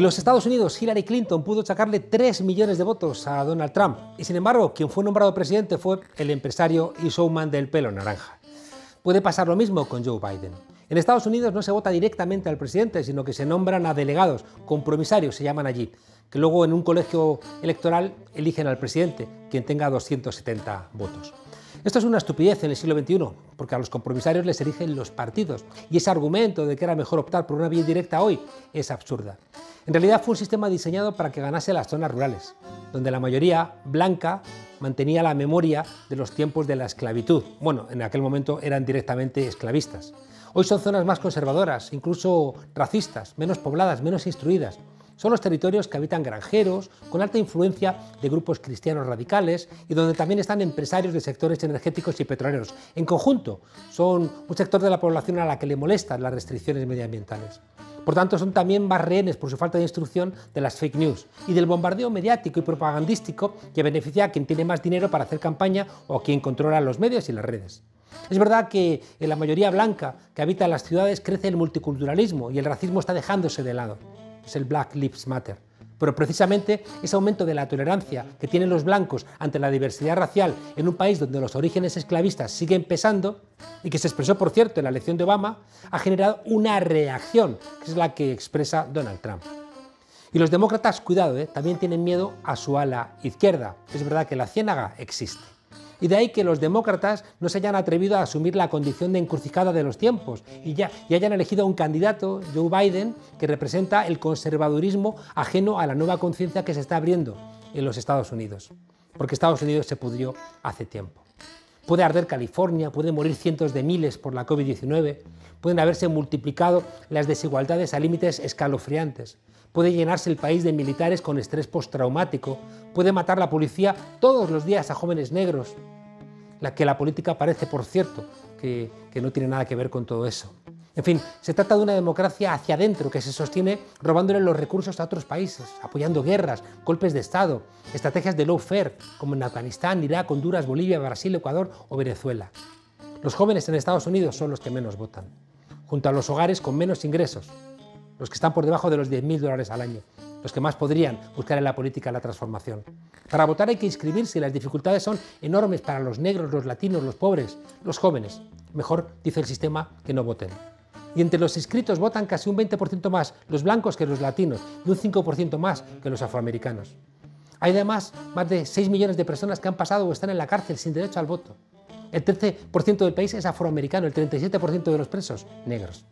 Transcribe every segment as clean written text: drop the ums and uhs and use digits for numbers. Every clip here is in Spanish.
Que en los Estados Unidos Hillary Clinton pudo sacarle 3 millones de votos a Donald Trump y sin embargo quien fue nombrado presidente fue el empresario y showman del pelo naranja. Puede pasar lo mismo con Joe Biden. En Estados Unidos no se vota directamente al presidente, sino que se nombran a delegados, compromisarios se llaman allí, que luego en un colegio electoral eligen al presidente, quien tenga 270 votos. Esto es una estupidez en el siglo XXI, porque a los compromisarios les eligen los partidos, y ese argumento de que era mejor optar por una vía indirecta hoy es absurda. En realidad fue un sistema diseñado para que ganase las zonas rurales, donde la mayoría blanca mantenía la memoria de los tiempos de la esclavitud. Bueno, en aquel momento eran directamente esclavistas. Hoy son zonas más conservadoras, incluso racistas, menos pobladas, menos instruidas. Son los territorios que habitan granjeros, con alta influencia de grupos cristianos radicales y donde también están empresarios de sectores energéticos y petroleros. En conjunto, son un sector de la población a la que le molestan las restricciones medioambientales. Por tanto, son también más rehenes por su falta de instrucción de las fake news y del bombardeo mediático y propagandístico que beneficia a quien tiene más dinero para hacer campaña o a quien controla los medios y las redes. Es verdad que en la mayoría blanca que habita en las ciudades crece el multiculturalismo y el racismo está dejándose de lado. Es el Black Lives Matter. Pero precisamente ese aumento de la tolerancia que tienen los blancos ante la diversidad racial en un país donde los orígenes esclavistas siguen pesando, y que se expresó, por cierto, en la elección de Obama, ha generado una reacción, que es la que expresa Donald Trump. Y los demócratas, cuidado, también tienen miedo a su ala izquierda. Es verdad que la ciénaga existe. Y de ahí que los demócratas no se hayan atrevido a asumir la condición de encrucijada de los tiempos y hayan elegido a un candidato, Joe Biden, que representa el conservadurismo ajeno a la nueva conciencia que se está abriendo en los Estados Unidos. Porque Estados Unidos se pudrió hace tiempo. Puede arder California, pueden morir cientos de miles por la COVID-19, pueden haberse multiplicado las desigualdades a límites escalofriantes, puede llenarse el país de militares con estrés postraumático, puede matar la policía todos los días a jóvenes negros, la política parece, por cierto, que no tiene nada que ver con todo eso. En fin, se trata de una democracia hacia adentro que se sostiene robándole los recursos a otros países, apoyando guerras, golpes de Estado, estrategias de lawfare, como en Afganistán, Irak, Honduras, Bolivia, Brasil, Ecuador o Venezuela. Los jóvenes en Estados Unidos son los que menos votan, junto a los hogares con menos ingresos, los que están por debajo de los $10.000 al año, los que más podrían buscar en la política la transformación. Para votar hay que inscribirse y las dificultades son enormes para los negros, los latinos, los pobres, los jóvenes. Mejor, dice el sistema, que no voten. Y entre los inscritos votan casi un 20% más los blancos que los latinos y un 5% más que los afroamericanos. Hay además más de 6 millones de personas que han pasado o están en la cárcel sin derecho al voto. El 13% del país es afroamericano, el 37% de los presos, negros.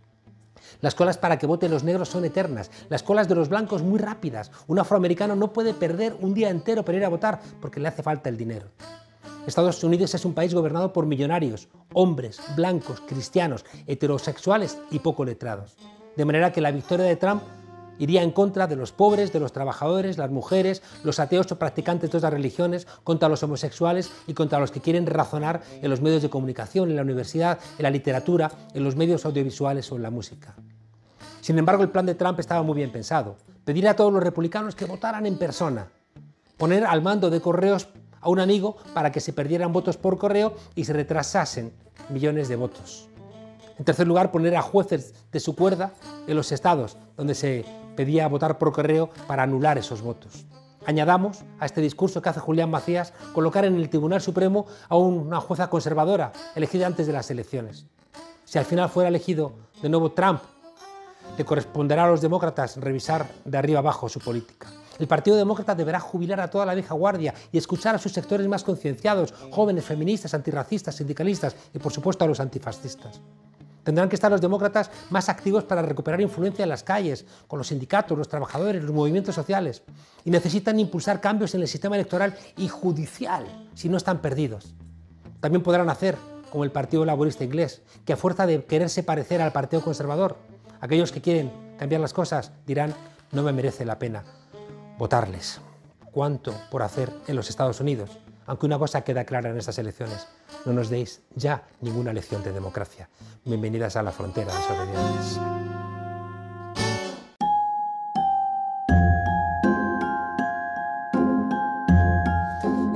Las colas para que voten los negros son eternas, las colas de los blancos muy rápidas. Un afroamericano no puede perder un día entero para ir a votar porque le hace falta el dinero. Estados Unidos es un país gobernado por millonarios, hombres, blancos, cristianos, heterosexuales y poco letrados. De manera que la victoria de Trump iría en contra de los pobres, de los trabajadores, las mujeres, los ateos o practicantes de otras religiones, contra los homosexuales y contra los que quieren razonar en los medios de comunicación, en la universidad, en la literatura, en los medios audiovisuales o en la música. Sin embargo, el plan de Trump estaba muy bien pensado. Pedir a todos los republicanos que votaran en persona. Poner al mando de correos a un amigo para que se perdieran votos por correo y se retrasasen millones de votos. En tercer lugar, poner a jueces de su cuerda en los estados donde se pedía votar por correo para anular esos votos. Añadamos a este discurso que hace Julián Macías colocar en el Tribunal Supremo a una jueza conservadora elegida antes de las elecciones. Si al final fuera elegido de nuevo Trump, le corresponderá a los demócratas revisar de arriba abajo su política. El Partido Demócrata deberá jubilar a toda la vieja guardia y escuchar a sus sectores más concienciados, jóvenes, feministas, antirracistas, sindicalistas y, por supuesto, a los antifascistas. Tendrán que estar los demócratas más activos para recuperar influencia en las calles, con los sindicatos, los trabajadores, los movimientos sociales. Y necesitan impulsar cambios en el sistema electoral y judicial, si no están perdidos. También podrán hacer como el Partido Laborista inglés, que a fuerza de quererse parecer al Partido Conservador, aquellos que quieren cambiar las cosas dirán: no me merece la pena votarles. ¿Cuánto por hacer en los Estados Unidos? Aunque una cosa queda clara en estas elecciones: no nos deis ya ninguna lección de democracia. Bienvenidas a la frontera, desobedientes.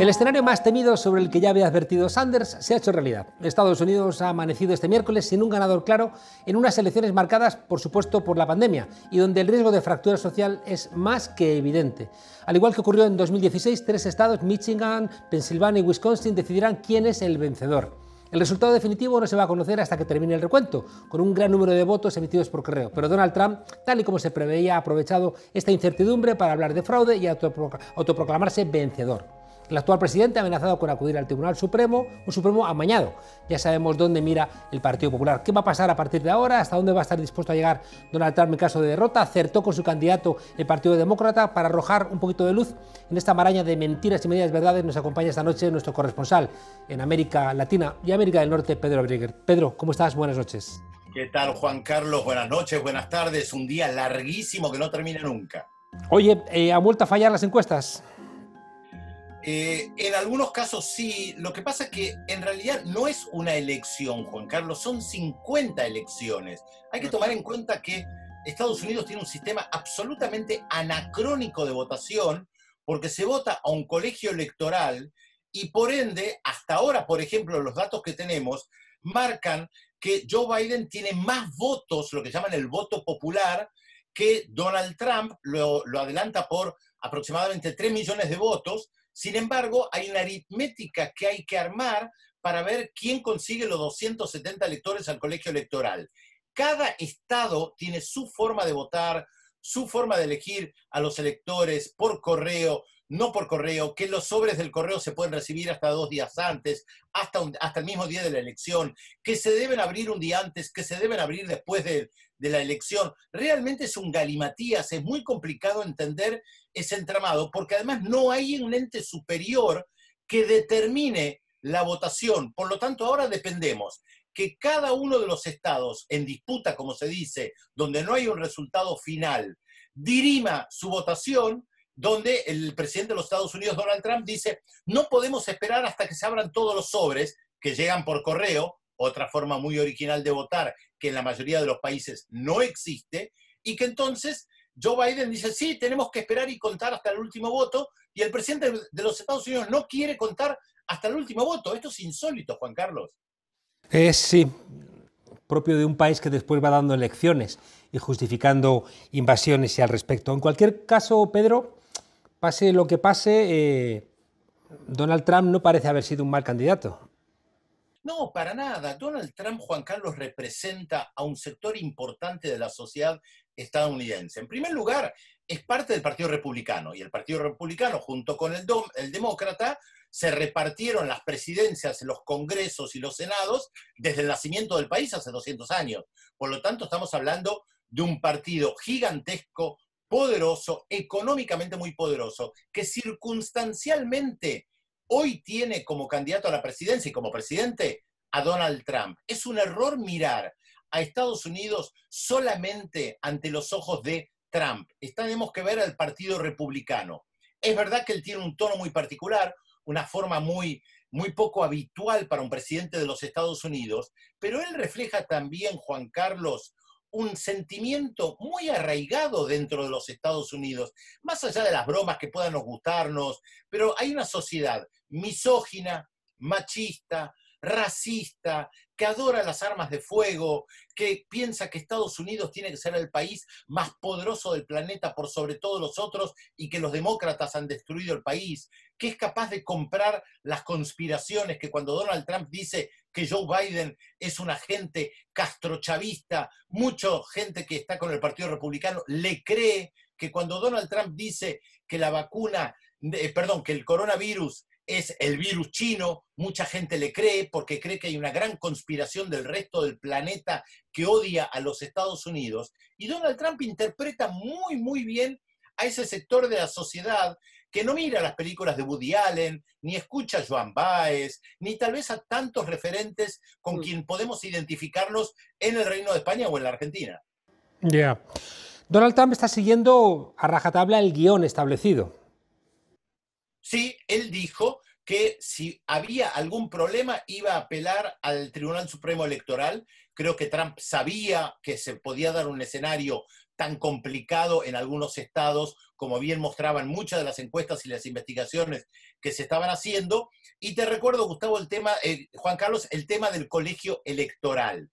El escenario más temido sobre el que ya había advertido Sanders se ha hecho realidad. Estados Unidos ha amanecido este miércoles sin un ganador claro en unas elecciones marcadas, por supuesto, por la pandemia y donde el riesgo de fractura social es más que evidente. Al igual que ocurrió en 2016, 3 estados, Michigan, Pensilvania y Wisconsin, decidirán quién es el vencedor. El resultado definitivo no se va a conocer hasta que termine el recuento, con un gran número de votos emitidos por correo. Pero Donald Trump, tal y como se preveía, ha aprovechado esta incertidumbre para hablar de fraude y autoproclamarse vencedor. El actual presidente ha amenazado con acudir al Tribunal Supremo, un Supremo amañado. Ya sabemos dónde mira el Partido Popular. ¿Qué va a pasar a partir de ahora? ¿Hasta dónde va a estar dispuesto a llegar Donald Trump en caso de derrota? ¿Acertó con su candidato el Partido Demócrata? Para arrojar un poquito de luz en esta maraña de mentiras y medias verdades nos acompaña esta noche nuestro corresponsal en América Latina y América del Norte, Pedro Briguer. Pedro, ¿cómo estás? Buenas noches. ¿Qué tal, Juan Carlos? Buenas noches, buenas tardes. Un día larguísimo que no termina nunca. Oye, ¿han vuelto a fallar las encuestas? En algunos casos sí. Lo que pasa es que en realidad no es una elección, Juan Carlos, son 50 elecciones. Hay que tomar en cuenta que Estados Unidos tiene un sistema absolutamente anacrónico de votación porque se vota a un colegio electoral y por ende, hasta ahora, por ejemplo, los datos que tenemos marcan que Joe Biden tiene más votos, lo que llaman el voto popular, que Donald Trump lo adelanta por aproximadamente 3 millones de votos. Sin embargo, hay una aritmética que hay que armar para ver quién consigue los 270 electores al colegio electoral. Cada estado tiene su forma de votar, su forma de elegir a los electores por correo, no por correo, que los sobres del correo se pueden recibir hasta 2 días antes, hasta el mismo día de la elección, que se deben abrir un día antes, que se deben abrir después de la elección. Realmente es un galimatías, es muy complicado entender ese entramado, porque además no hay un ente superior que determine la votación. Por lo tanto, ahora dependemos que cada uno de los estados en disputa, como se dice, donde no hay un resultado final, dirima su votación, donde el presidente de los Estados Unidos, Donald Trump, dice: no podemos esperar hasta que se abran todos los sobres que llegan por correo, otra forma muy original de votar que en la mayoría de los países no existe, y que entonces Joe Biden dice: sí, tenemos que esperar y contar hasta el último voto, y el presidente de los Estados Unidos no quiere contar hasta el último voto. Esto es insólito, Juan Carlos. Sí, propio de un país que después va dando elecciones y justificando invasiones y al respecto. En cualquier caso, Pedro, pase lo que pase, Donald Trump no parece haber sido un mal candidato. No, para nada. Donald Trump, Juan Carlos, representa a un sector importante de la sociedad estadounidense. En primer lugar, es parte del Partido Republicano, y el Partido Republicano, junto con el Demócrata, se repartieron las presidencias, los congresos y los senados desde el nacimiento del país hace 200 años. Por lo tanto, estamos hablando de un partido gigantesco, poderoso, económicamente muy poderoso, que circunstancialmente hoy tiene como candidato a la presidencia y como presidente a Donald Trump. Es un error mirar a Estados Unidos solamente ante los ojos de Trump. Tenemos que ver al Partido Republicano. Es verdad que él tiene un tono muy particular, una forma muy poco habitual para un presidente de los Estados Unidos, pero él refleja también, Juan Carlos, un sentimiento muy arraigado dentro de los Estados Unidos, más allá de las bromas que puedan nos gustarnos, pero hay una sociedad misógina, machista, racista, que adora las armas de fuego, que piensa que Estados Unidos tiene que ser el país más poderoso del planeta por sobre todos los otros y que los demócratas han destruido el país, que es capaz de comprar las conspiraciones, que cuando Donald Trump dice que Joe Biden es un agente castrochavista, mucha gente que está con el Partido Republicano le cree, que cuando Donald Trump dice que la vacuna, que el coronavirus es el virus chino, mucha gente le cree porque cree que hay una gran conspiración del resto del planeta que odia a los Estados Unidos. Y Donald Trump interpreta muy bien a ese sector de la sociedad que no mira las películas de Woody Allen, ni escucha a Joan Baez, ni tal vez a tantos referentes con quien podemos identificarnos en el Reino de España o en la Argentina. Ya. Donald Trump está siguiendo a rajatabla el guión establecido. Sí, él dijo que si había algún problema iba a apelar al Tribunal Supremo Electoral. Creo que Trump sabía que se podía dar un escenario tan complicado en algunos estados, como bien mostraban muchas de las encuestas y las investigaciones que se estaban haciendo. Y te recuerdo, Gustavo, Juan Carlos, el tema del colegio electoral.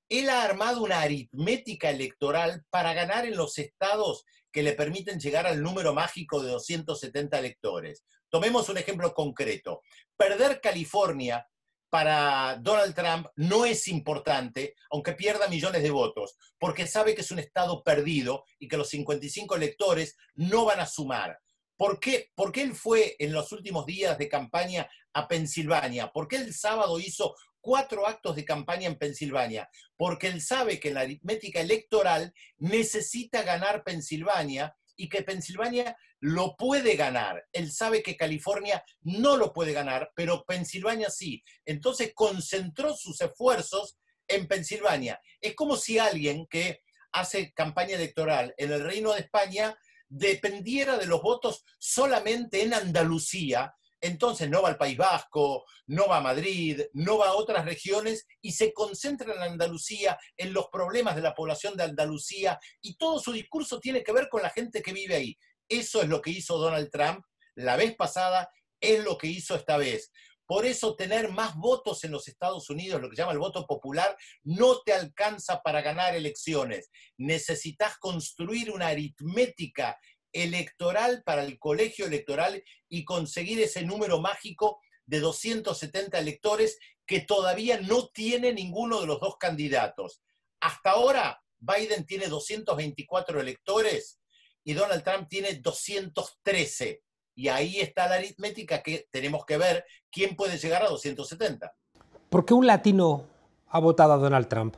Él ha armado una aritmética electoral para ganar en los estados que le permiten llegar al número mágico de 270 electores. Tomemos un ejemplo concreto. Perder California para Donald Trump no es importante, aunque pierda millones de votos, porque sabe que es un estado perdido y que los 55 electores no van a sumar. ¿Por qué? Porque él fue en los últimos días de campaña a Pensilvania, porque el sábado hizo 4 actos de campaña en Pensilvania, porque él sabe que en la aritmética electoral necesita ganar Pensilvania y que Pensilvania lo puede ganar. Él sabe que California no lo puede ganar, pero Pensilvania sí. Entonces concentró sus esfuerzos en Pensilvania. Es como si alguien que hace campaña electoral en el Reino de España dependiera de los votos solamente en Andalucía. Entonces no va al País Vasco, no va a Madrid, no va a otras regiones y se concentra en Andalucía, en los problemas de la población de Andalucía, y todo su discurso tiene que ver con la gente que vive ahí. Eso es lo que hizo Donald Trump la vez pasada, es lo que hizo esta vez. Por eso tener más votos en los Estados Unidos, lo que se llama el voto popular, no te alcanza para ganar elecciones. Necesitas construir una aritmética electoral para el colegio electoral y conseguir ese número mágico de 270 electores que todavía no tiene ninguno de los dos candidatos. Hasta ahora, Biden tiene 224 electores y Donald Trump tiene 213. Y ahí está la aritmética que tenemos que ver quién puede llegar a 270. ¿Por qué un latino ha votado a Donald Trump?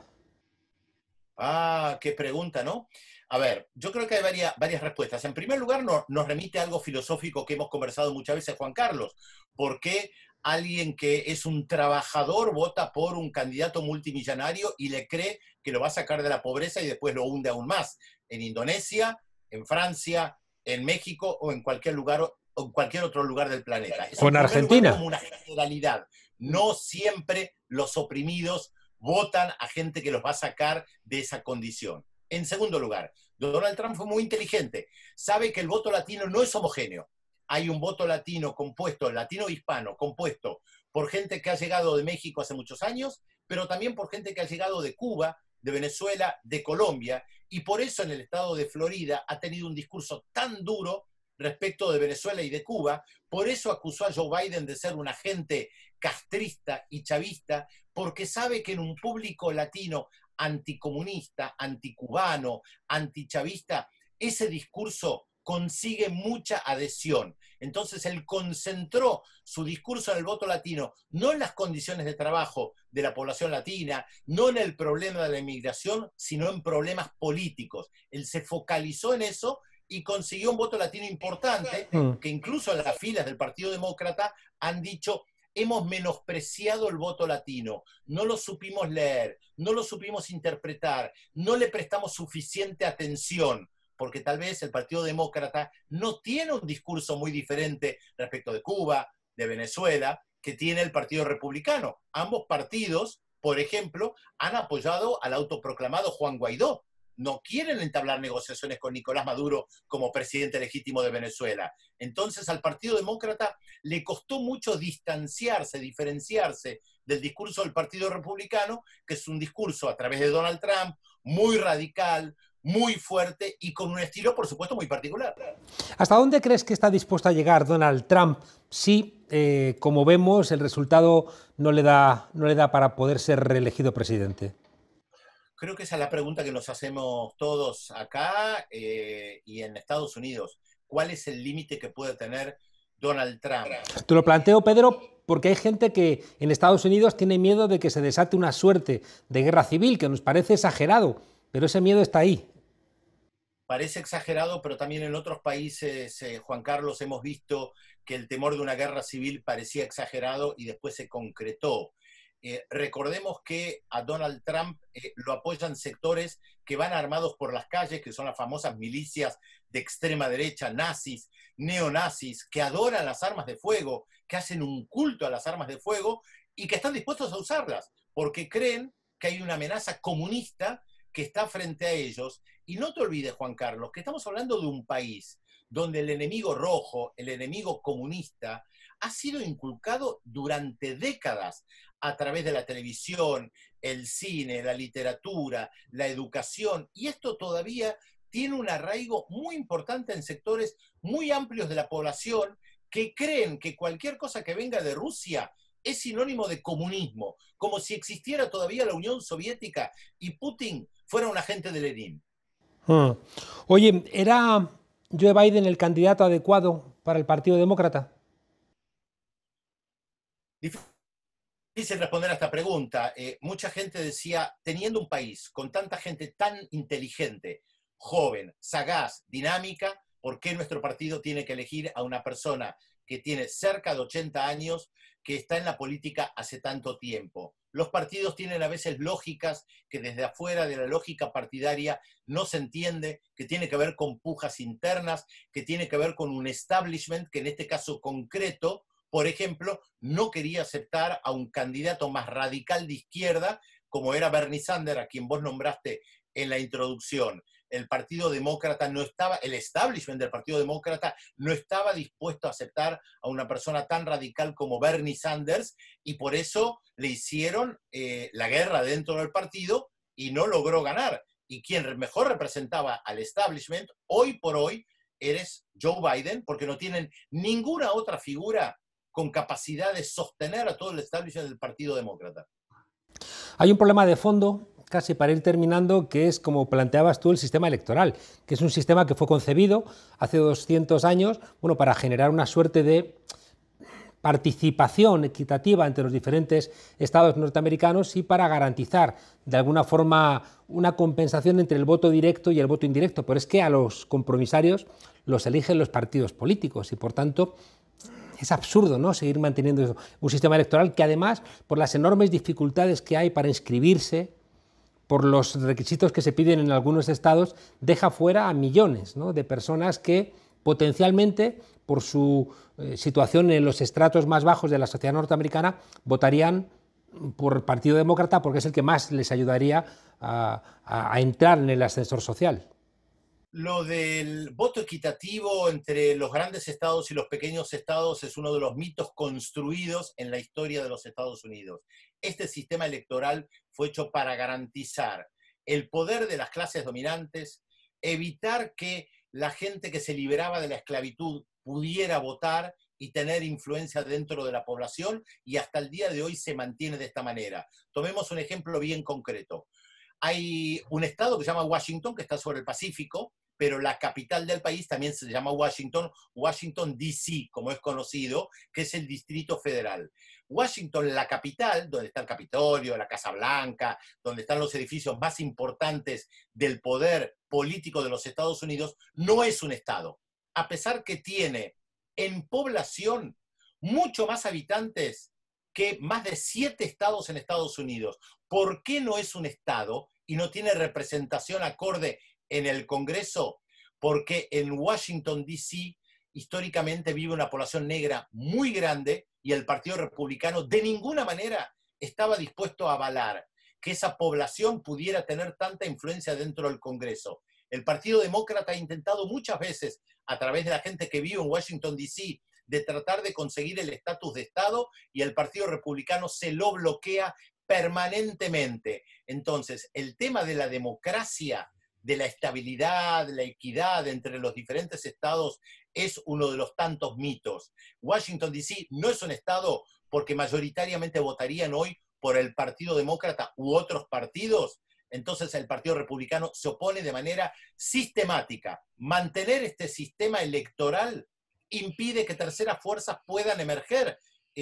Ah, qué pregunta, ¿no? A ver, yo creo que hay varias respuestas. En primer lugar, nos remite a algo filosófico que hemos conversado muchas veces, Juan Carlos. ¿Por qué alguien que es un trabajador vota por un candidato multimillonario y le cree que lo va a sacar de la pobreza y después lo hunde aún más? En Indonesia, en Francia, en México o en cualquier lugar o en cualquier otro lugar del planeta. O en Argentina. Como una generalidad. No siempre los oprimidos votan a gente que los va a sacar de esa condición. En segundo lugar, Donald Trump fue muy inteligente. Sabe que el voto latino no es homogéneo. Hay un voto latino compuesto, latino-hispano, compuesto por gente que ha llegado de México hace muchos años, pero también por gente que ha llegado de Cuba, de Venezuela, de Colombia, y por eso en el estado de Florida ha tenido un discurso tan duro respecto de Venezuela y de Cuba. Por eso acusó a Joe Biden de ser un agente castrista y chavista, porque sabe que en un público latino anticomunista, anticubano, antichavista, ese discurso consigue mucha adhesión. Entonces él concentró su discurso en el voto latino, no en las condiciones de trabajo de la población latina, no en el problema de la inmigración, sino en problemas políticos. Él se focalizó en eso y consiguió un voto latino importante, que incluso en las filas del Partido Demócrata han dicho: hemos menospreciado el voto latino, no lo supimos leer, no lo supimos interpretar, no le prestamos suficiente atención, porque tal vez el Partido Demócrata no tiene un discurso muy diferente respecto de Cuba, de Venezuela, que tiene el Partido Republicano. Ambos partidos, por ejemplo, han apoyado al autoproclamado Juan Guaidó. No quieren entablar negociaciones con Nicolás Maduro como presidente legítimo de Venezuela. Entonces al Partido Demócrata le costó mucho distanciarse, diferenciarse del discurso del Partido Republicano, que es un discurso a través de Donald Trump muy radical, muy fuerte y con un estilo, por supuesto, muy particular. ¿Hasta dónde crees que está dispuesto a llegar Donald Trump si, como vemos, el resultado no le da para poder ser reelegido presidente? Creo que esa es la pregunta que nos hacemos todos acá y en Estados Unidos. ¿Cuál es el límite que puede tener Donald Trump? Te lo planteo, Pedro, porque hay gente que en Estados Unidos tiene miedo de que se desate una suerte de guerra civil, que nos parece exagerado, pero ese miedo está ahí. Parece exagerado, pero también en otros países, Juan Carlos, hemos visto que el temor de una guerra civil parecía exagerado y después se concretó. Recordemos que a Donald Trump lo apoyan sectores que van armados por las calles, que son las famosas milicias de extrema derecha, nazis, neonazis, que adoran las armas de fuego, que hacen un culto a las armas de fuego y que están dispuestos a usarlas, porque creen que hay una amenaza comunista que está frente a ellos. Y no te olvides, Juan Carlos, que estamos hablando de un país donde el enemigo rojo, el enemigo comunista, ha sido inculcado durante décadas a través de la televisión, el cine, la literatura, la educación, y esto todavía tiene un arraigo muy importante en sectores muy amplios de la población que creen que cualquier cosa que venga de Rusia es sinónimo de comunismo, como si existiera todavía la Unión Soviética y Putin fuera un agente de Lenin. Oye, ¿era Joe Biden el candidato adecuado para el Partido Demócrata? Difícil responder a esta pregunta. Mucha gente decía, teniendo un país con tanta gente tan inteligente, joven, sagaz, dinámica, ¿por qué nuestro partido tiene que elegir a una persona que tiene cerca de 80 años, que está en la política hace tanto tiempo? Los partidos tienen a veces lógicas que desde afuera de la lógica partidaria no se entiende, que tiene que ver con pujas internas, que tiene que ver con un establishment que en este caso concreto, por ejemplo, no quería aceptar a un candidato más radical de izquierda, como era Bernie Sanders, a quien vos nombraste en la introducción. El Partido Demócrata no estaba, el establishment del Partido Demócrata no estaba dispuesto a aceptar a una persona tan radical como Bernie Sanders, y por eso le hicieron la guerra dentro del partido y no logró ganar. Y quien mejor representaba al establishment, hoy por hoy, eres Joe Biden, porque no tienen ninguna otra figura con capacidad de sostener a todo el establishment del Partido Demócrata. Hay un problema de fondo, casi para ir terminando, que es, como planteabas tú, el sistema electoral, que es un sistema que fue concebido hace 200 años, bueno, para generar una suerte de participación equitativa entre los diferentes estados norteamericanos y para garantizar de alguna forma una compensación entre el voto directo y el voto indirecto. Pero es que a los compromisarios los eligen los partidos políticos y, por tanto, es absurdo, ¿no?, seguir manteniendo un sistema electoral que, además, por las enormes dificultades que hay para inscribirse, por los requisitos que se piden en algunos estados, deja fuera a millones, ¿no?, de personas que potencialmente, por su situación en los estratos más bajos de la sociedad norteamericana, votarían por el Partido Demócrata porque es el que más les ayudaría a entrar en el ascensor social. Lo del voto equitativo entre los grandes estados y los pequeños estados es uno de los mitos construidos en la historia de los Estados Unidos. Este sistema electoral fue hecho para garantizar el poder de las clases dominantes, evitar que la gente que se liberaba de la esclavitud pudiera votar y tener influencia dentro de la población, y hasta el día de hoy se mantiene de esta manera. Tomemos un ejemplo bien concreto. Hay un estado que se llama Washington, que está sobre el Pacífico, pero la capital del país también se llama Washington, Washington DC, como es conocido, que es el Distrito Federal. Washington, la capital, donde está el Capitolio, la Casa Blanca, donde están los edificios más importantes del poder político de los Estados Unidos, no es un estado, a pesar que tiene en población mucho más habitantes que más de 7 estados en Estados Unidos. ¿Por qué no es un estado y no tiene representación acorde en el Congreso? Porque en Washington, D.C., históricamente vive una población negra muy grande y el Partido Republicano de ninguna manera estaba dispuesto a avalar que esa población pudiera tener tanta influencia dentro del Congreso. El Partido Demócrata ha intentado muchas veces, a través de la gente que vive en Washington, D.C., de tratar de conseguir el estatus de Estado, y el Partido Republicano se lo bloquea permanentemente. Entonces, el tema de la democracia, de la estabilidad, de la equidad entre los diferentes estados es uno de los tantos mitos. Washington, D.C. no es un estado porque mayoritariamente votarían hoy por el Partido Demócrata u otros partidos. Entonces el Partido Republicano se opone de manera sistemática. Mantener este sistema electoral impide que terceras fuerzas puedan emerger,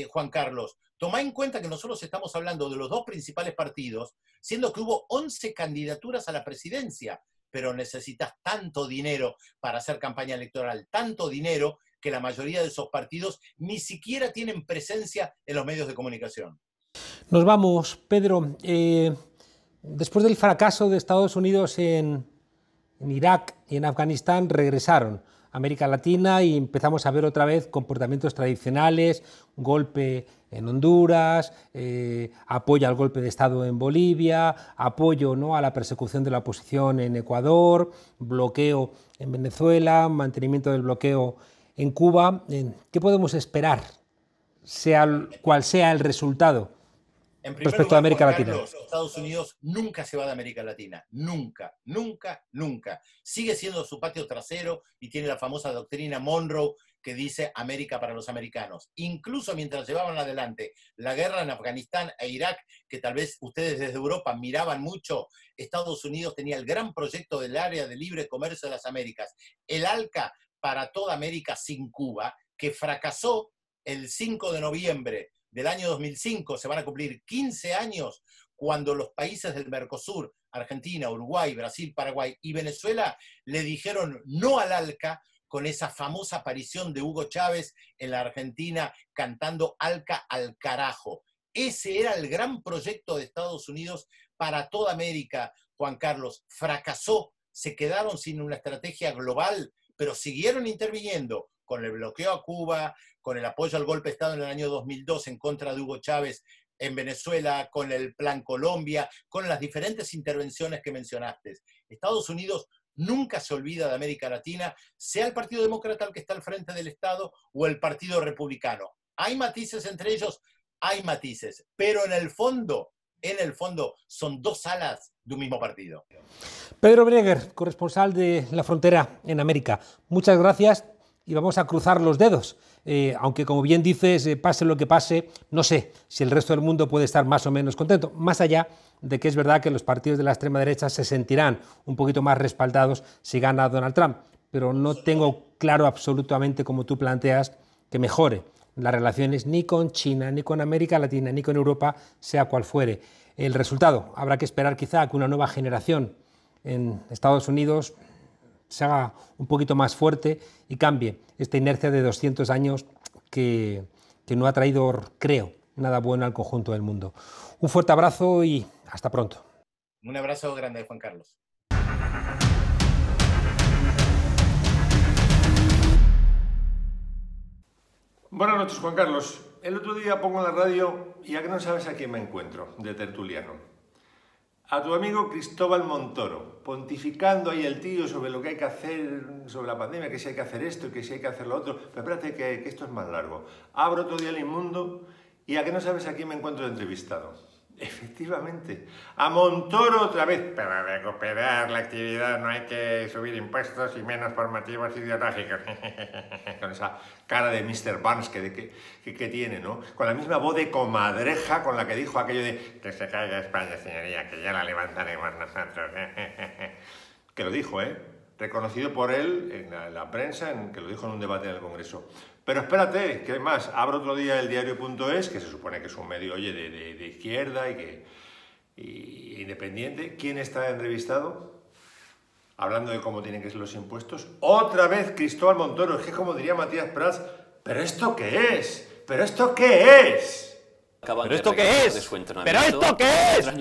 Juan Carlos. Tomá en cuenta que nosotros estamos hablando de los dos principales partidos, siendo que hubo 11 candidaturas a la presidencia, pero necesitas tanto dinero para hacer campaña electoral, tanto dinero que la mayoría de esos partidos ni siquiera tienen presencia en los medios de comunicación. Nos vamos, Pedro. Después del fracaso de Estados Unidos en Irak y en Afganistán, regresaron América Latina y empezamos a ver otra vez comportamientos tradicionales, golpe en Honduras, apoyo al golpe de Estado en Bolivia, apoyo, ¿no?, a la persecución de la oposición en Ecuador, bloqueo en Venezuela, mantenimiento del bloqueo en Cuba. ¿Qué podemos esperar, sea cual sea el resultado respecto a América Latina? Carlos, Estados Unidos nunca se va de América Latina, nunca, nunca, nunca. Sigue siendo su patio trasero y tiene la famosa doctrina Monroe que dice América para los americanos. Incluso mientras llevaban adelante la guerra en Afganistán e Irak, que tal vez ustedes desde Europa miraban mucho, Estados Unidos tenía el gran proyecto del área de libre comercio de las Américas, el ALCA para toda América sin Cuba, que fracasó el 5 de noviembre del año 2005, se van a cumplir 15 años cuando los países del Mercosur, Argentina, Uruguay, Brasil, Paraguay y Venezuela, le dijeron no al ALCA con esa famosa aparición de Hugo Chávez en la Argentina cantando ALCA al carajo. Ese era el gran proyecto de Estados Unidos para toda América, Juan Carlos. Fracasó, se quedaron sin una estrategia global, pero siguieron interviniendo con el bloqueo a Cuba, con el apoyo al golpe de Estado en el año 2002 en contra de Hugo Chávez en Venezuela, con el Plan Colombia, con las diferentes intervenciones que mencionaste. Estados Unidos nunca se olvida de América Latina, sea el Partido Demócrata el que está al frente del Estado o el Partido Republicano. Hay matices entre ellos, hay matices, pero en el fondo son dos alas de un mismo partido. Pedro Breguer, corresponsal de La Frontera en América, muchas gracias y vamos a cruzar los dedos. Aunque, como bien dices, pase lo que pase, no sé si el resto del mundo puede estar más o menos contento, más allá de que es verdad que los partidos de la extrema derecha se sentirán un poquito más respaldados si gana Donald Trump, pero no tengo claro absolutamente, como tú planteas, que mejore las relaciones ni con China, ni con América Latina, ni con Europa, sea cual fuere el resultado. Habrá que esperar quizá que una nueva generación en Estados Unidos se haga un poquito más fuerte y cambie esta inercia de 200 años que no ha traído, creo, nada bueno al conjunto del mundo. Un fuerte abrazo y hasta pronto. Un abrazo grande, Juan Carlos. Buenas noches, Juan Carlos. El otro día pongo la radio y ya que no sabes a quién me encuentro, de tertuliano. A tu amigo Cristóbal Montoro, pontificando ahí el tío sobre lo que hay que hacer, sobre la pandemia, que si hay que hacer esto y que si hay que hacer lo otro. Pero espérate que esto es más largo. Abro otro día el Inmundo y a que no sabes a quién me encuentro de entrevistado. Efectivamente, a Montoro otra vez. Para recuperar la actividad no hay que subir impuestos y menos por motivos ideológicos. Con esa cara de Mr. Burns que tiene, ¿no? Con la misma voz de comadreja con la que dijo aquello de que se caiga España, señoría, que ya la levantaremos nosotros. Que lo dijo, ¿eh? Reconocido por él en la prensa, que lo dijo en un debate en el Congreso. Pero espérate, que hay más. Abro otro día el diario.es, que se supone que es un medio, oye, de izquierda y independiente. ¿Quién está entrevistado? Hablando de cómo tienen que ser los impuestos. Otra vez Cristóbal Montoro. Es que, como diría Matías Prats, ¿pero esto qué es? ¿Pero esto qué es? ¿Pero esto qué es? ¿Pero esto qué es?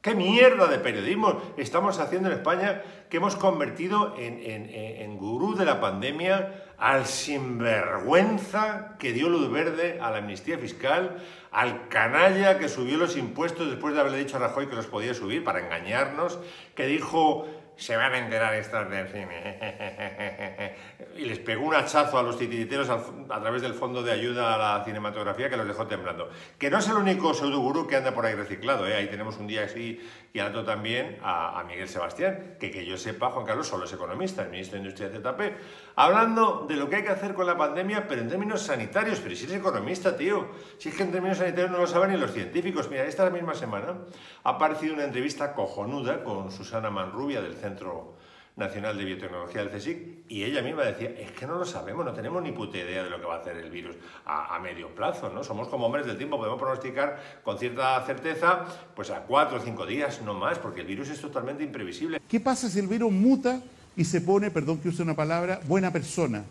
¿Qué mierda de periodismo estamos haciendo en España que hemos convertido en gurú de la pandemia al sinvergüenza que dio luz verde a la amnistía fiscal, al canalla que subió los impuestos después de haberle dicho a Rajoy que los podía subir para engañarnos, que dijo se van a enterar estos del cine y les pegó un hachazo a los titiriteros a través del Fondo de Ayuda a la Cinematografía que los dejó temblando. Que no es el único pseudogurú que anda por ahí reciclado, ¿eh? Ahí tenemos un día así y al otro también a Miguel Sebastián, que yo sepa, Juan Carlos solo es economista, el ministro de Industria de ZP, hablando de lo que hay que hacer con la pandemia, pero en términos sanitarios. Pero si eres economista, tío, si es que en términos sanitarios no lo saben ni los científicos. Mira, esta misma semana ha aparecido una entrevista cojonuda con Susana Manrubia del Centro Nacional de Biotecnología del CSIC, y ella misma decía, es que no lo sabemos, no tenemos ni puta idea de lo que va a hacer el virus a medio plazo, ¿no? Somos como hombres del tiempo, podemos pronosticar con cierta certeza pues a 4 o 5 días, no más, porque el virus es totalmente imprevisible. ¿Qué pasa si el virus muta y se pone, perdón que use una palabra, buena persona?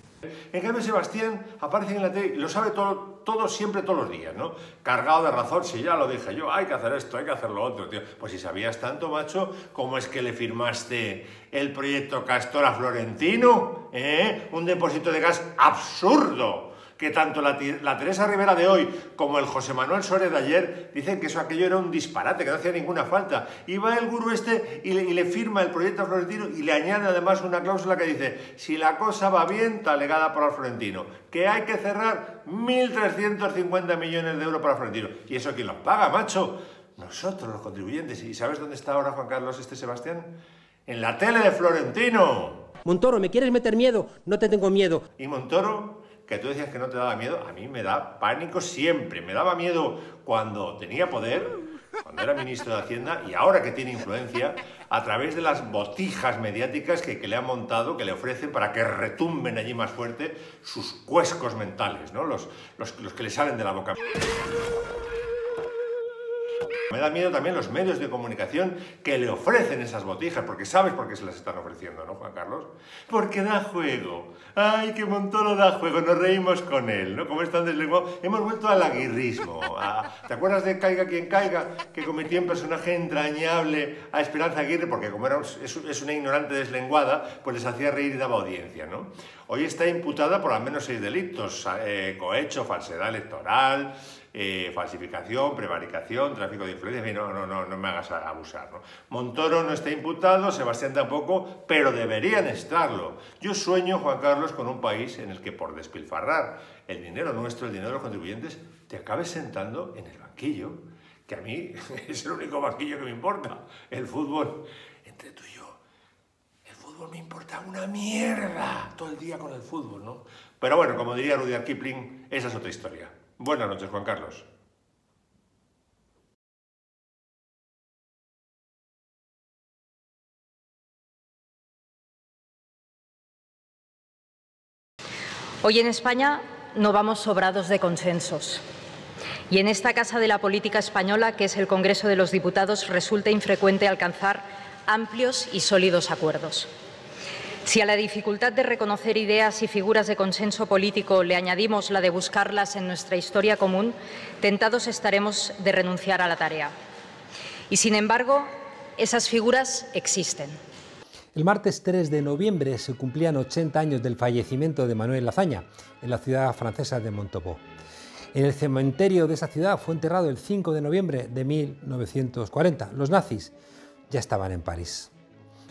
En cambio, Sebastián aparece en la tele, lo sabe todo siempre, todos los días, ¿no? Cargado de razón, si ya lo dije yo, hay que hacer esto, hay que hacer lo otro, tío. Pues si sabías tanto, macho, ¿cómo es que le firmaste el proyecto Castor a Florentino? Un depósito de gas absurdo, que tanto la Teresa Rivera de hoy como el José Manuel Soria de ayer dicen que aquello era un disparate, que no hacía ninguna falta. Y va el gurú este y le firma el proyecto a Florentino y le añade además una cláusula que dice: si la cosa va bien, talegada para el Florentino, que hay que cerrar 1.350 millones de euros para Florentino. ¿Y eso quién los paga, macho? Nosotros, los contribuyentes. ¿Y sabes dónde está ahora Juan Carlos Sebastián? En la tele de Florentino. Montoro, ¿me quieres meter miedo? No te tengo miedo. ¿Y Montoro? Que tú decías que no te daba miedo, a mí me da pánico siempre. Me daba miedo cuando tenía poder, cuando era ministro de Hacienda, y ahora que tiene influencia, a través de las botijas mediáticas que le han montado, que le ofrecen para que retumben allí más fuerte sus cuescos mentales, ¿no? Los que le salen de la boca. Me da miedo también los medios de comunicación que le ofrecen esas botijas, porque sabes por qué se las están ofreciendo, ¿no, Juan Carlos? Porque da juego. ¡Ay, que Montoro da juego! Nos reímos con él, ¿no? Como es tan deslenguado. Hemos vuelto al aguirrismo. ¿Te acuerdas de Caiga quien caiga? Que convirtió en personaje entrañable a Esperanza Aguirre, porque como es una ignorante deslenguada, pues les hacía reír y daba audiencia, ¿no? Hoy está imputada por al menos 6 delitos. Cohecho, falsedad electoral, falsificación, prevaricación, tráfico de influencia, en fin, no me hagas abusar, ¿no? Montoro no está imputado, Sebastián tampoco, pero deberían estarlo. Yo sueño, Juan Carlos, con un país en el que por despilfarrar el dinero nuestro, el dinero de los contribuyentes, te acabes sentando en el banquillo, que a mí es el único banquillo que me importa, el fútbol. Entre tú y yo, el fútbol me importa una mierda, todo el día con el fútbol, ¿no? Pero bueno, como diría Rudyard Kipling, esa es otra historia. Buenas noches, Juan Carlos. Hoy en España no vamos sobrados de consensos. Y en esta casa de la política española, que es el Congreso de los Diputados, resulta infrecuente alcanzar amplios y sólidos acuerdos. Si a la dificultad de reconocer ideas y figuras de consenso político le añadimos la de buscarlas en nuestra historia común, tentados estaremos de renunciar a la tarea. Y sin embargo, esas figuras existen. El martes 3 de noviembre se cumplían 80 años del fallecimiento de Manuel Azaña en la ciudad francesa de Montauban. En el cementerio de esa ciudad fue enterrado el 5 de noviembre de 1940. Los nazis ya estaban en París.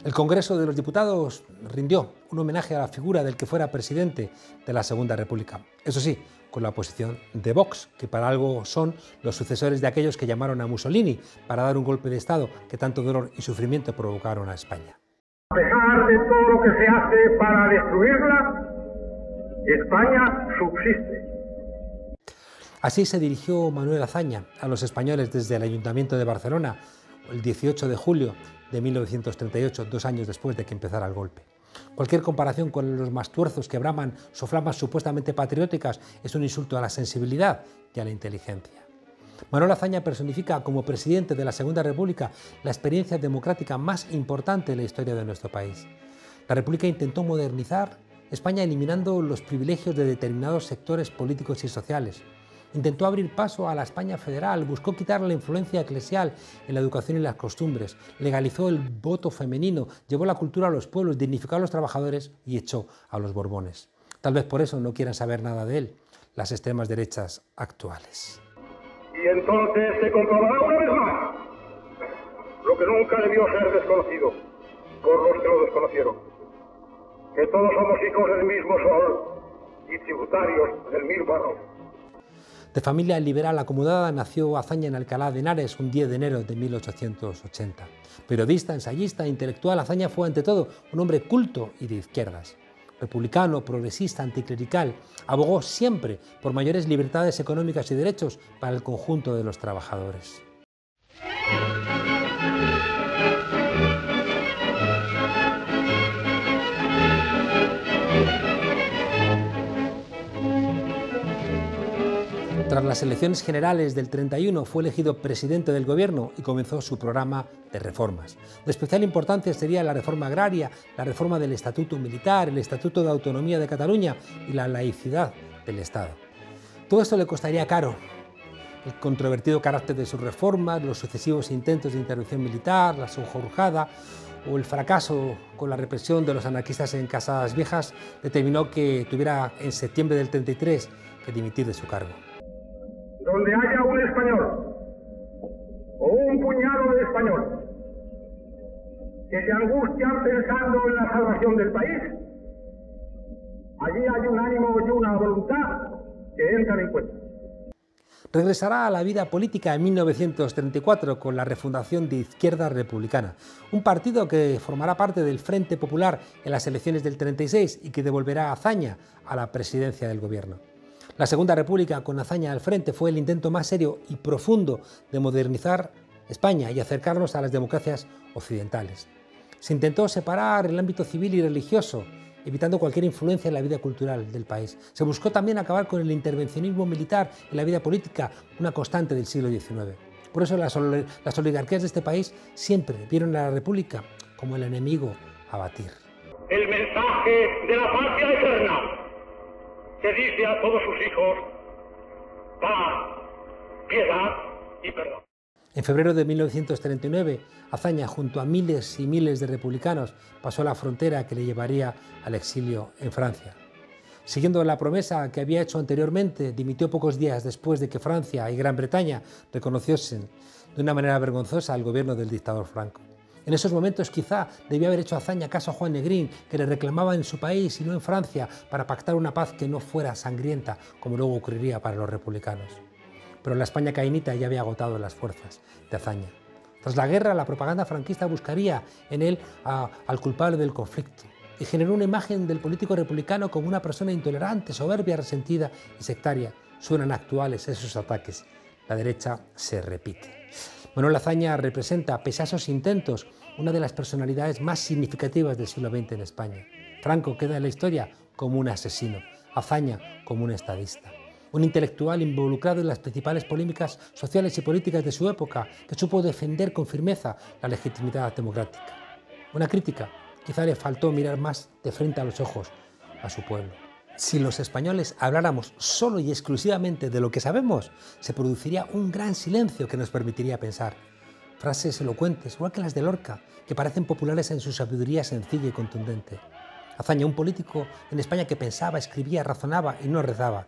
El Congreso de los Diputados rindió un homenaje a la figura del que fuera presidente de la Segunda República. Eso sí, con la oposición de Vox, que para algo son los sucesores de aquellos que llamaron a Mussolini para dar un golpe de Estado que tanto dolor y sufrimiento provocaron a España. A pesar de todo lo que se hace para destruirla, España subsiste. Así se dirigió Manuel Azaña a los españoles desde el Ayuntamiento de Barcelona el 18 de julio de 1938, 2 años después de que empezara el golpe. Cualquier comparación con los mastuerzos que braman soflamas supuestamente patrióticas es un insulto a la sensibilidad y a la inteligencia. Manuel Azaña personifica como presidente de la Segunda República la experiencia democrática más importante de la historia de nuestro país. La República intentó modernizar España eliminando los privilegios de determinados sectores políticos y sociales. Intentó abrir paso a la España federal, buscó quitar la influencia eclesial en la educación y las costumbres, legalizó el voto femenino, llevó la cultura a los pueblos, dignificó a los trabajadores y echó a los Borbones. Tal vez por eso no quieran saber nada de él las extremas derechas actuales. Y entonces se comprobará una vez más lo que nunca debió ser desconocido por los que lo desconocieron, que todos somos hijos del mismo sol y tributarios del mismo arroz. De familia liberal acomodada, nació Azaña en Alcalá de Henares un 10 de enero de 1880. Periodista, ensayista, intelectual, Azaña fue ante todo un hombre culto y de izquierdas. Republicano, progresista, anticlerical, abogó siempre por mayores libertades económicas y derechos para el conjunto de los trabajadores. Tras las elecciones generales del 31 fue elegido presidente del gobierno y comenzó su programa de reformas. De especial importancia sería la reforma agraria, la reforma del estatuto militar, el estatuto de autonomía de Cataluña y la laicidad del Estado. Todo esto le costaría caro. El controvertido carácter de sus reformas, los sucesivos intentos de intervención militar, la sonjurjada o el fracaso con la represión de los anarquistas en Casas Viejas determinó que tuviera en septiembre del 33 que dimitir de su cargo. Donde haya un español o un puñado de españoles que se angustian pensando en la salvación del país, allí hay un ánimo y una voluntad que entran en cuenta. Regresará a la vida política en 1934 con la refundación de Izquierda Republicana, un partido que formará parte del Frente Popular en las elecciones del 36 y que devolverá a Azaña a la presidencia del gobierno. La Segunda República, con Azaña al frente, fue el intento más serio y profundo de modernizar España y acercarnos a las democracias occidentales. Se intentó separar el ámbito civil y religioso, evitando cualquier influencia en la vida cultural del país. Se buscó también acabar con el intervencionismo militar en la vida política, una constante del siglo XIX. Por eso las oligarquías de este país siempre vieron a la República como el enemigo a batir. El mensaje de la patria eterna que dice a todos sus hijos: paz, piedad y perdón. En febrero de 1939, Azaña, junto a miles y miles de republicanos, pasó la frontera que le llevaría al exilio en Francia. Siguiendo la promesa que había hecho anteriormente, dimitió pocos días después de que Francia y Gran Bretaña reconociesen de una manera vergonzosa al gobierno del dictador Franco. En esos momentos quizá debía haber hecho Azaña caso a Juan Negrín, que le reclamaba en su país y no en Francia, para pactar una paz que no fuera sangrienta, como luego ocurriría para los republicanos. Pero la España caínita ya había agotado las fuerzas de Azaña. Tras la guerra, la propaganda franquista buscaría en él al culpable del conflicto y generó una imagen del político republicano como una persona intolerante, soberbia, resentida y sectaria. Suenan actuales esos ataques. La derecha se repite. Manuel Azaña representa, pese a esos intentos, una de las personalidades más significativas del siglo XX en España. Franco queda en la historia como un asesino, Azaña como un estadista. Un intelectual involucrado en las principales polémicas sociales y políticas de su época, que supo defender con firmeza la legitimidad democrática. Una crítica, quizá le faltó mirar más de frente a los ojos a su pueblo. Si los españoles habláramos solo y exclusivamente de lo que sabemos, se produciría un gran silencio que nos permitiría pensar. Frases elocuentes, igual que las de Lorca, que parecen populares en su sabiduría sencilla y contundente. Azaña, un político en España que pensaba, escribía, razonaba y no rezaba.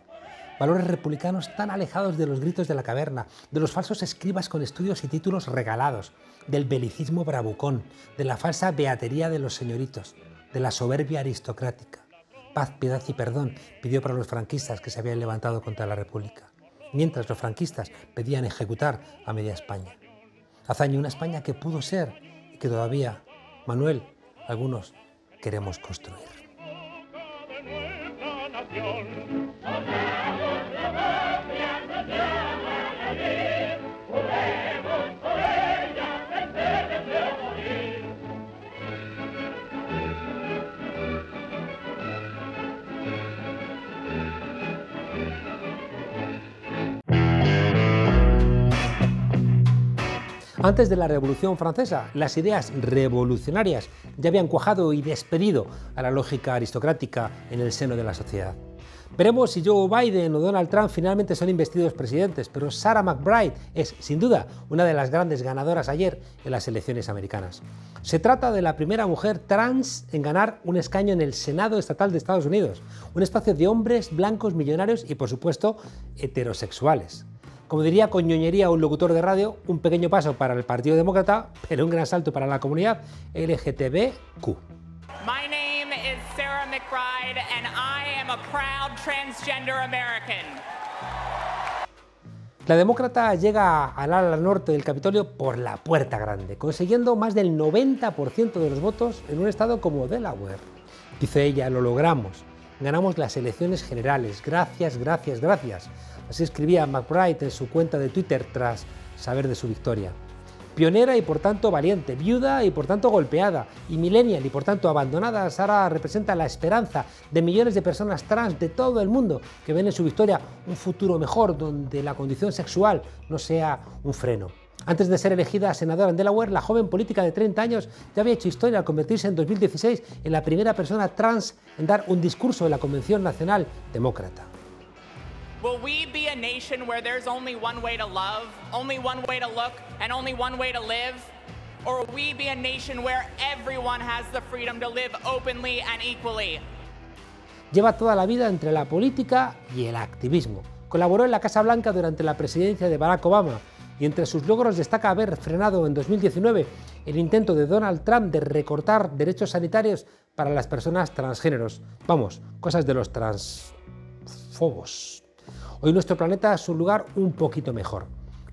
Valores republicanos tan alejados de los gritos de la caverna, de los falsos escribas con estudios y títulos regalados, del belicismo bravucón, de la falsa beatería de los señoritos, de la soberbia aristocrática. Paz, piedad y perdón pidió para los franquistas que se habían levantado contra la República, mientras los franquistas pedían ejecutar a media España. Azaña, una España que pudo ser y que todavía, Manuel, algunos queremos construir. Antes de la Revolución Francesa, las ideas revolucionarias ya habían cuajado y despedido a la lógica aristocrática en el seno de la sociedad. Veremos si Joe Biden o Donald Trump finalmente son investidos presidentes, pero Sarah McBride es, sin duda, una de las grandes ganadoras ayer en las elecciones americanas. Se trata de la primera mujer trans en ganar un escaño en el Senado Estatal de Estados Unidos, un espacio de hombres blancos millonarios y, por supuesto, heterosexuales. Como diría con ñoñería un locutor de radio, un pequeño paso para el Partido Demócrata, pero un gran salto para la comunidad LGTBQ. My name is Sarah McBride and I am a proud transgender American. La demócrata llega al ala norte del Capitolio por la puerta grande, consiguiendo más del 90% de los votos en un estado como Delaware. Dice ella, lo logramos, ganamos las elecciones generales, gracias, gracias, gracias. Así escribía McBride en su cuenta de Twitter tras saber de su victoria. Pionera y por tanto valiente, viuda y por tanto golpeada, y millennial y por tanto abandonada, Sara representa la esperanza de millones de personas trans de todo el mundo que ven en su victoria un futuro mejor donde la condición sexual no sea un freno. Antes de ser elegida senadora en Delaware, la joven política de 30 años ya había hecho historia al convertirse en 2016 en la primera persona trans en dar un discurso en la Convención Nacional Demócrata. Will we be a nation where there's only one way to love, only one way to look, and only one way to live? Or will we be a nation where everyone has the freedom to live openly and equally? Lleva toda la vida entre la política y el activismo. Colaboró en la Casa Blanca durante la presidencia de Barack Obama y entre sus logros destaca haber frenado en 2019 el intento de Donald Trump de recortar derechos sanitarios para las personas transgéneros. Vamos, cosas de los transfobos. Hoy nuestro planeta es un lugar un poquito mejor.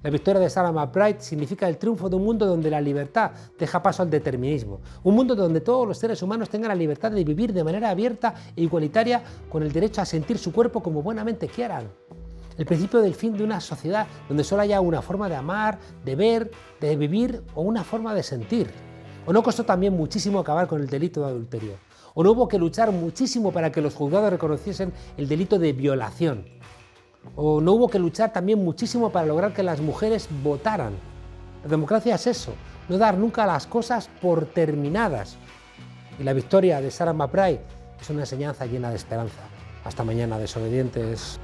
La victoria de Sarah McBride significa el triunfo de un mundo donde la libertad deja paso al determinismo. Un mundo donde todos los seres humanos tengan la libertad de vivir de manera abierta e igualitaria con el derecho a sentir su cuerpo como buenamente quieran. El principio del fin de una sociedad donde solo haya una forma de amar, de ver, de vivir o una forma de sentir. ¿O no costó también muchísimo acabar con el delito de adulterio? ¿O no hubo que luchar muchísimo para que los juzgados reconociesen el delito de violación? ¿O no hubo que luchar también muchísimo para lograr que las mujeres votaran? La democracia es eso, no dar nunca las cosas por terminadas. Y la victoria de Sarah McBride es una enseñanza llena de esperanza. Hasta mañana, desobedientes.